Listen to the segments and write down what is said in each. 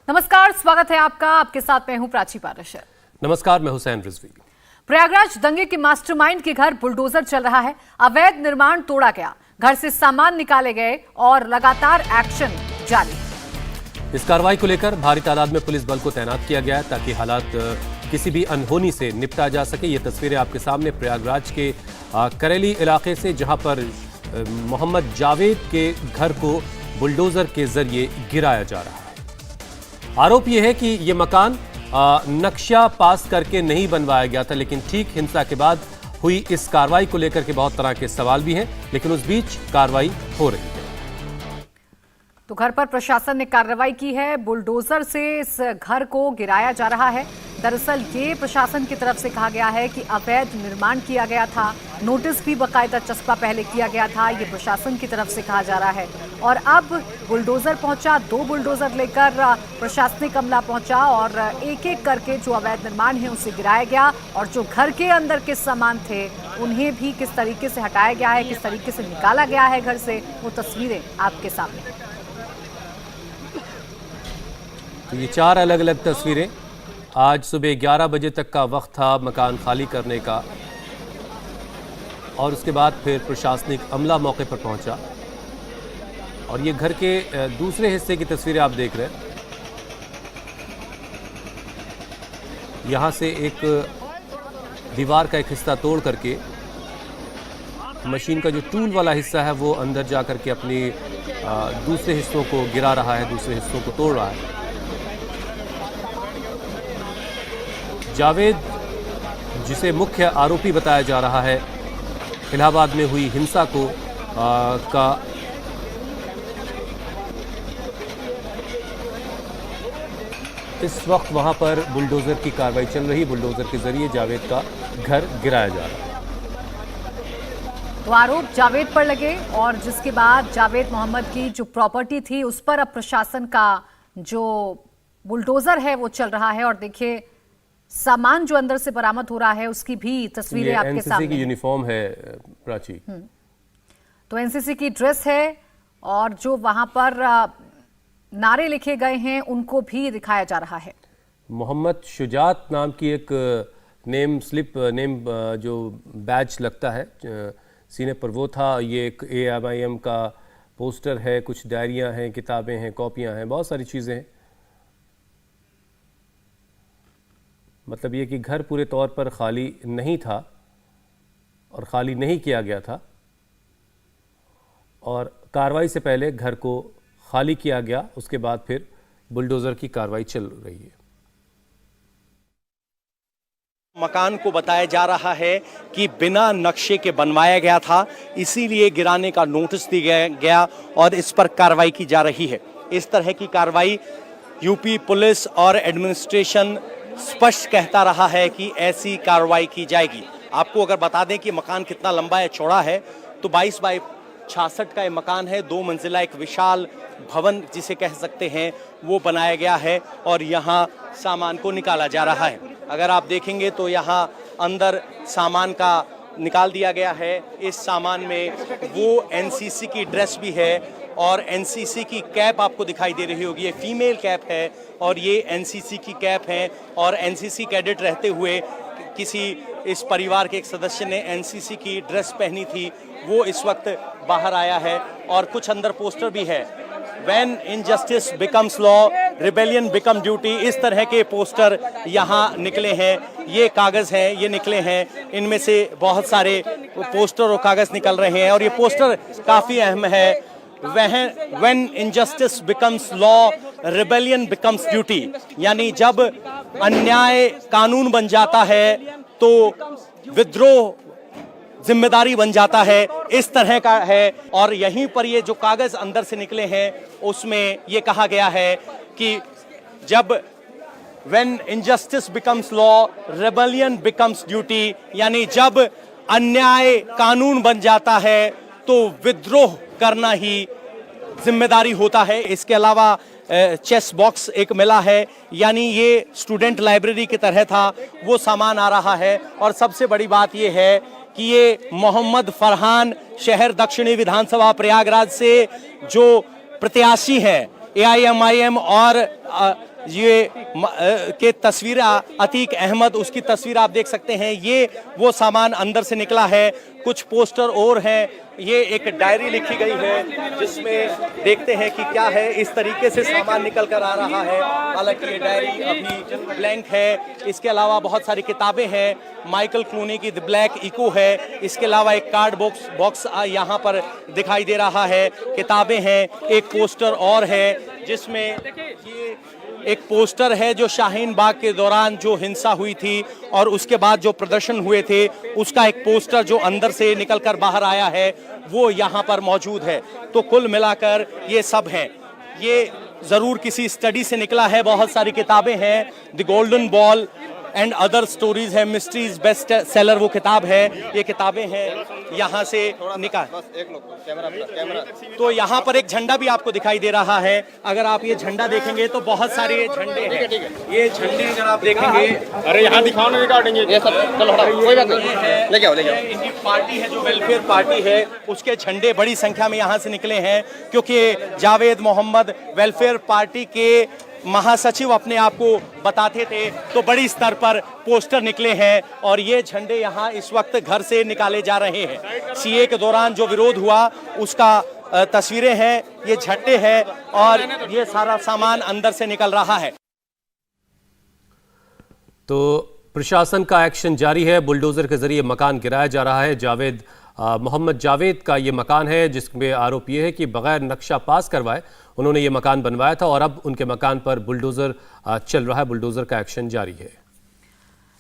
नमस्कार, स्वागत है आपका। आपके साथ मैं हूं प्राची पारशर। नमस्कार, मैं हुसैन रिजवी। प्रयागराज दंगे के मास्टरमाइंड के घर बुलडोजर चल रहा है। अवैध निर्माण तोड़ा गया, घर से सामान निकाले गए और लगातार एक्शन जारी। इस कार्रवाई को लेकर भारी तादाद में पुलिस बल को तैनात किया गया है ताकि हालात किसी भी अनहोनी से निपटा जा सके। ये तस्वीरें आपके सामने प्रयागराज के करेली इलाके से, जहां पर मोहम्मद जावेद के घर को बुलडोजर के जरिए गिराया जा रहा है। आरोप यह है कि यह मकान नक्शा पास करके नहीं बनवाया गया था, लेकिन ठीक हिंसा के बाद हुई इस कार्रवाई को लेकर के बहुत तरह के सवाल भी हैं, लेकिन उस बीच कार्रवाई हो रही है। तो घर पर प्रशासन ने कार्रवाई की है, बुलडोजर से इस घर को गिराया जा रहा है। दरअसल ये प्रशासन की तरफ से कहा गया है कि अवैध निर्माण किया गया था, नोटिस भी बाकायदा चस्पा पहले किया गया था, ये प्रशासन की तरफ से कहा जा रहा है। और अब बुलडोजर पहुंचा, 2 बुलडोजर लेकर प्रशासनिक अमला पहुंचा और एक एक करके जो अवैध निर्माण है उसे गिराया गया और जो घर के अंदर के सामान थे उन्हें भी किस तरीके से हटाया गया है, किस तरीके से निकाला गया है घर से, वो तस्वीरें आपके सामने। तो ये 4 अलग अलग तस्वीरें। आज सुबह 11 बजे तक का वक्त था मकान खाली करने का और उसके बाद फिर प्रशासनिक अमला मौके पर पहुंचा और ये घर के दूसरे हिस्से की तस्वीरें आप देख रहे हैं। यहां से एक दीवार का एक हिस्सा तोड़ करके मशीन का जो टूल वाला हिस्सा है वो अंदर जा करके अपनी दूसरे हिस्सों को गिरा रहा है, दूसरे हिस्सों को तोड़ रहा है। जावेद, जिसे मुख्य आरोपी बताया जा रहा है इलाहाबाद में हुई हिंसा को का इस वक्त वहां पर बुलडोजर की कार्रवाई चल रही। बुलडोजर के जरिए जावेद का घर गिराया जा रहा है। तो आरोप जावेद पर लगे और जिसके बाद जावेद मोहम्मद की जो प्रॉपर्टी थी उस पर अब प्रशासन का जो बुलडोजर है वो चल रहा है। और देखिए सामान जो अंदर से बरामद हो रहा है उसकी भी तस्वीरें आपके सामने। एनसीसी की यूनिफॉर्म है प्राची। तो एनसीसी की ड्रेस है और जो वहां पर नारे लिखे गए हैं उनको भी दिखाया जा रहा है। मोहम्मद शुजात नाम की एक नेम जो बैच लगता है सीने पर, वो था। ये एक AMIM का पोस्टर है, कुछ डायरियां हैं, किताबें हैं, कॉपियां हैं, बहुत सारी चीज़ें हैं। मतलब ये कि घर पूरे तौर पर खाली नहीं था और खाली नहीं किया गया था और कार्रवाई से पहले घर को खाली किया गया, उसके बाद फिर बुलडोजर की कार्रवाई चल रही है। मकान को बताया जा रहा है कि बिना नक्शे के बनवाया गया था, इसीलिए गिराने का नोटिस दिया गया और इस पर कार्रवाई की जा रही है। इस तरह की कार्रवाई यूपी पुलिस और एडमिनिस्ट्रेशन स्पष्ट कहता रहा है कि ऐसी कार्रवाई की जाएगी। आपको अगर बता दें कि मकान कितना लंबा है, चौड़ा है, तो 22 बाई 66 का ये मकान है। 2 मंजिला एक विशाल भवन जिसे कह सकते हैं वो बनाया गया है और यहाँ सामान को निकाला जा रहा है। अगर आप देखेंगे तो यहाँ अंदर सामान का निकाल दिया गया है। इस सामान में वो एनसीसी की ड्रेस भी है और एनसीसी की कैप आपको दिखाई दे रही होगी। ये फीमेल कैप है और ये एनसीसी की कैप है और एनसीसी कैडेट रहते हुए किसी इस परिवार के एक सदस्य ने एनसीसी की ड्रेस पहनी थी, वो इस वक्त बाहर आया है। और कुछ अंदर पोस्टर भी है, When injustice becomes law, rebellion become duty। इस तरह के पोस्टर यहाँ निकले हैं। ये कागज़ हैं, ये निकले हैं, इनमें से बहुत सारे पोस्टर और कागज़ निकल रहे हैं और ये पोस्टर काफ़ी अहम है। When injustice becomes law, rebellion becomes duty। यानी जब अन्याय कानून बन जाता है तो विद्रोह जिम्मेदारी बन जाता है, इस तरह का है। और यहीं पर ये जो कागज अंदर से निकले हैं उसमें ये कहा गया है कि जब when injustice becomes law, rebellion becomes duty। यानी जब अन्याय कानून बन जाता है तो विद्रोह करना ही जिम्मेदारी होता है। इसके अलावा चेस बॉक्स एक मिला है, यानी ये स्टूडेंट लाइब्रेरी की तरह था, वो सामान आ रहा है। और सबसे बड़ी बात ये है कि ये मोहम्मद फरहान शहर दक्षिणी विधानसभा प्रयागराज से जो प्रत्याशी हैं AIMIM और के तस्वीर अतीक अहमद, उसकी तस्वीर आप देख सकते हैं। ये वो सामान अंदर से निकला है, कुछ पोस्टर और हैं। ये एक डायरी लिखी गई है जिसमें देखते हैं कि क्या है। इस तरीके से सामान निकल कर आ रहा है। हालांकि ये डायरी अभी ब्लैंक है। इसके अलावा बहुत सारी किताबें हैं। माइकल क्लूनी की द ब्लैक इको है। इसके अलावा एक कार्ड बॉक्स यहाँ पर दिखाई दे रहा है। किताबें हैं, एक पोस्टर और है जिसमें ये एक पोस्टर है जो शाहीन बाग के दौरान जो हिंसा हुई थी और उसके बाद जो प्रदर्शन हुए थे उसका एक पोस्टर जो अंदर से निकलकर बाहर आया है वो यहाँ पर मौजूद है। तो कुल मिलाकर ये सब हैं। ये जरूर किसी स्टडी से निकला है। बहुत सारी किताबें हैं। The golden ball and other stories है, मिस्ट्रीज बेस्ट सेलर वो किताब है। ये किताबें हैं यहाँ से निकाल। तो यहाँ पर एक झंडा भी आपको दिखाई दे रहा है। अगर आप ये झंडा देखेंगे तो बहुत सारे झंडे हैं। ये झंडे अगर आप देखेंगे, अरे यहाँ दिखाओ ना, काटेंगे ये सब। चलो हटाओ, कोई बात नहीं, लेके आओ। इनकी पार्टी है जो वेलफेयर पार्टी है, उसके झंडे बड़ी संख्या में यहाँ से निकले हैं क्योंकि जावेद मोहम्मद वेलफेयर पार्टी के महासचिव अपने आप को बताते थे। तो बड़ी स्तर पर पोस्टर निकले हैं और ये झंडे यहाँ इस वक्त घर से निकाले जा रहे हैं। सीए के दौरान जो विरोध हुआ उसका तस्वीरें हैं, ये झंडे हैं और ये सारा सामान अंदर से निकल रहा है। तो प्रशासन का एक्शन जारी है। बुलडोजर के जरिए मकान गिराया जा रहा है। जावेद मोहम्मद जावेद का ये मकान है जिसमें आरोप ये है कि बगैर नक्शा पास करवाए उन्होंने ये मकान बनवाया था और अब उनके मकान पर बुलडोजर चल रहा है। बुलडोजर का एक्शन जारी है।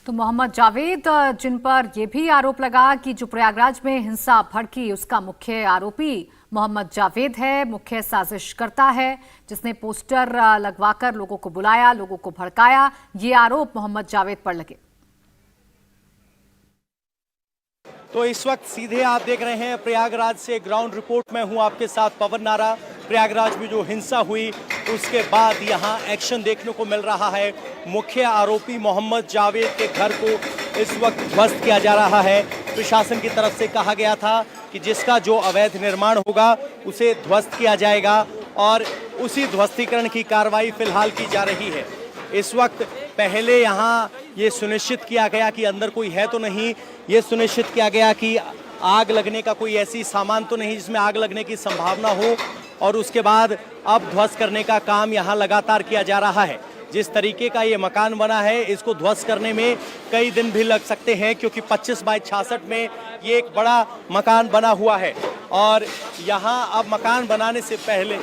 तो मोहम्मद जावेद, जिन पर यह भी आरोप लगा कि जो प्रयागराज में हिंसा भड़की उसका मुख्य आरोपी मोहम्मद जावेद है, मुख्य साजिशकर्ता है, जिसने पोस्टर लगवाकर लोगों को बुलाया, लोगों को भड़काया। ये आरोप मोहम्मद जावेद पर लगे। तो इस वक्त सीधे आप देख रहे हैं प्रयागराज से ग्राउंड रिपोर्ट में हूं आपके साथ पवन नारा। प्रयागराज में जो हिंसा हुई उसके बाद यहां एक्शन देखने को मिल रहा है। मुख्य आरोपी मोहम्मद जावेद के घर को इस वक्त ध्वस्त किया जा रहा है। प्रशासन की तरफ से कहा गया था कि जिसका जो अवैध निर्माण होगा उसे ध्वस्त किया जाएगा और उसी ध्वस्तीकरण की कार्रवाई फिलहाल की जा रही है। इस वक्त पहले यहाँ ये सुनिश्चित किया गया कि अंदर कोई है तो नहीं, ये सुनिश्चित किया गया कि आग लगने का कोई ऐसी सामान तो नहीं जिसमें आग लगने की संभावना हो, और उसके बाद अब ध्वस्त करने का काम यहाँ लगातार किया जा रहा है। जिस तरीके का ये मकान बना है इसको ध्वस्त करने में कई दिन भी लग सकते हैं क्योंकि 25 बाय 66 में ये एक बड़ा मकान बना हुआ है। और यहाँ अब मकान बनाने से पहले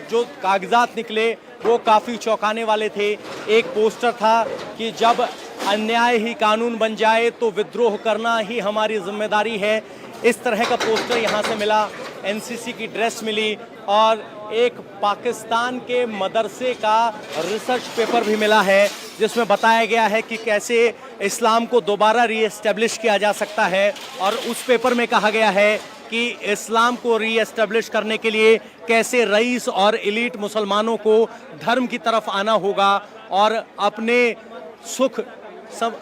जो कागजात निकले वो काफ़ी चौंकाने वाले थे। एक पोस्टर था कि जब अन्याय ही कानून बन जाए तो विद्रोह करना ही हमारी जिम्मेदारी है। इस तरह का पोस्टर यहाँ से मिला। एनसीसी की ड्रेस मिली और एक पाकिस्तान के मदरसे का रिसर्च पेपर भी मिला है जिसमें बताया गया है कि कैसे इस्लाम को दोबारा रीएस्टेब्लिश किया जा सकता है। और उस पेपर में कहा गया है कि इस्लाम को रीएस्टेब्लिश करने के लिए कैसे रईस और एलीट मुसलमानों को धर्म की तरफ आना होगा और अपने सुख सब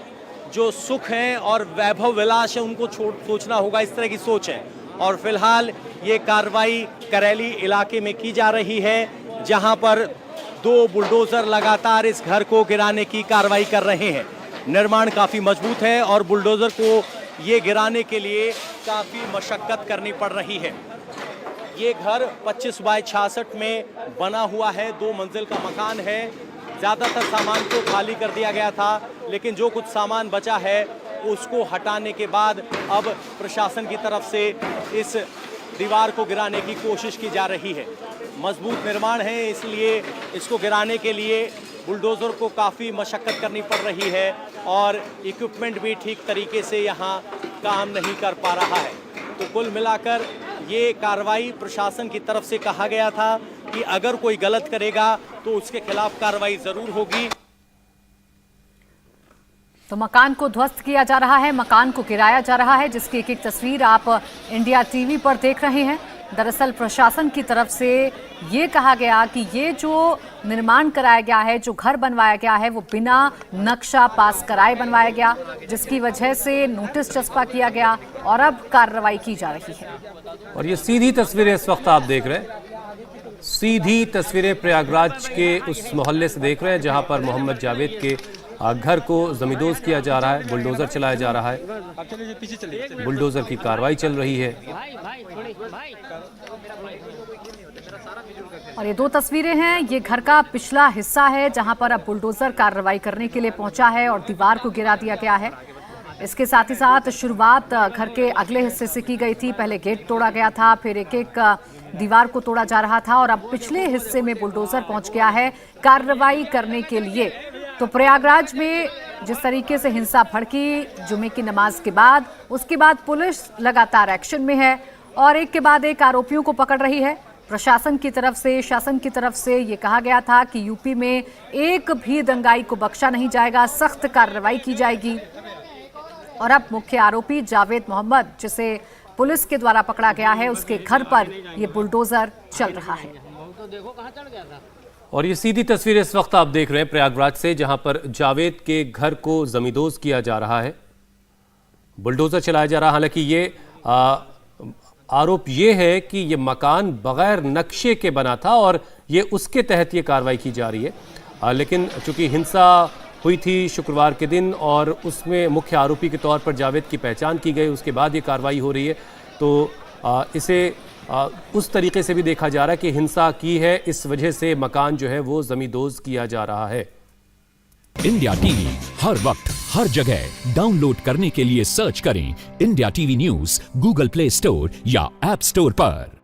जो सुख हैं और वैभव विलास है उनको सोचना होगा। इस तरह की सोच है। और फिलहाल ये कार्रवाई करेली इलाके में की जा रही है जहां पर 2 बुलडोजर लगातार इस घर को गिराने की कार्रवाई कर रहे हैं। निर्माण काफ़ी मजबूत है और बुलडोजर को ये गिराने के लिए काफ़ी मशक्क़त करनी पड़ रही है। ये घर 25 बाय 66 में बना हुआ है। 2 मंजिल का मकान है। ज़्यादातर सामान को खाली कर दिया गया था लेकिन जो कुछ सामान बचा है उसको हटाने के बाद अब प्रशासन की तरफ से इस दीवार को गिराने की कोशिश की जा रही है। मजबूत निर्माण है इसलिए इसको गिराने के लिए बुलडोज़र को काफ़ी मशक्क़त करनी पड़ रही है और इक्विपमेंट भी ठीक तरीके से यहाँ काम नहीं कर पा रहा है। तो कुल मिलाकर ये कार्रवाई प्रशासन की तरफ से कहा गया था कि अगर कोई गलत करेगा तो उसके खिलाफ कार्रवाई ज़रूर होगी। तो मकान को ध्वस्त किया जा रहा है, मकान को गिराया जा रहा है, जिसकी एक एक तस्वीर आप इंडिया टीवी पर देख रहे हैं। दरअसल प्रशासन की तरफ से ये कहा गया कि ये जो निर्माण कराया गया है, जो घर बनवाया गया है, वो बिना नक्शा पास कराए बनवाया गया, जिसकी वजह से नोटिस चस्पा किया गया और अब कार्रवाई की जा रही है। और ये सीधी तस्वीरें इस वक्त आप देख रहे हैं। सीधी तस्वीरें प्रयागराज के उस मोहल्ले से देख रहे हैं जहां पर मोहम्मद जावेद के घर को जमींदोज किया जा रहा है, बुलडोजर चलाया जा रहा है, बुलडोजर की कार्रवाई चल रही है। और ये दो तस्वीरें हैं, ये घर का पिछला हिस्सा है जहां पर अब बुलडोजर कार्रवाई करने के लिए पहुंचा है और दीवार को गिरा दिया गया है। इसके साथ ही साथ शुरुआत घर के अगले हिस्से से की गई थी, पहले गेट तोड़ा गया था, फिर एक एक दीवार को तोड़ा जा रहा था और अब पिछले हिस्से में बुलडोजर पहुंच गया है कार्रवाई करने के लिए। तो प्रयागराज में जिस तरीके से हिंसा भड़की जुमे की नमाज के बाद, उसके बाद पुलिस लगातार एक्शन में है और एक के बाद एक आरोपियों को पकड़ रही है। प्रशासन की तरफ से, शासन की तरफ से ये कहा गया था कि यूपी में एक भी दंगाई को बख्शा नहीं जाएगा, सख्त कार्रवाई की जाएगी। और अब मुख्य आरोपी जावेद मोहम्मद, जिसे पुलिस के द्वारा पकड़ा गया है, उसके घर पर ये बुलडोजर चल रहा है। और ये सीधी तस्वीर इस वक्त आप देख रहे हैं प्रयागराज से, जहां पर जावेद के घर को जमींदोज किया जा रहा है, बुलडोजर चलाया जा रहा है। हालांकि ये आरोप ये है कि ये मकान बगैर नक्शे के बना था और ये उसके तहत ये कार्रवाई की जा रही है। लेकिन चूंकि हिंसा हुई थी शुक्रवार के दिन और उसमें मुख्य आरोपी के तौर पर जावेद की पहचान की गई, उसके बाद ये कार्रवाई हो रही है, तो इसे उस तरीके से भी देखा जा रहा है कि हिंसा की है, इस वजह से मकान जो है वो जमींदोज किया जा रहा है। इंडिया टीवी हर वक्त हर जगह डाउनलोड करने के लिए सर्च करें India TV news Google play store या ऐप स्टोर पर।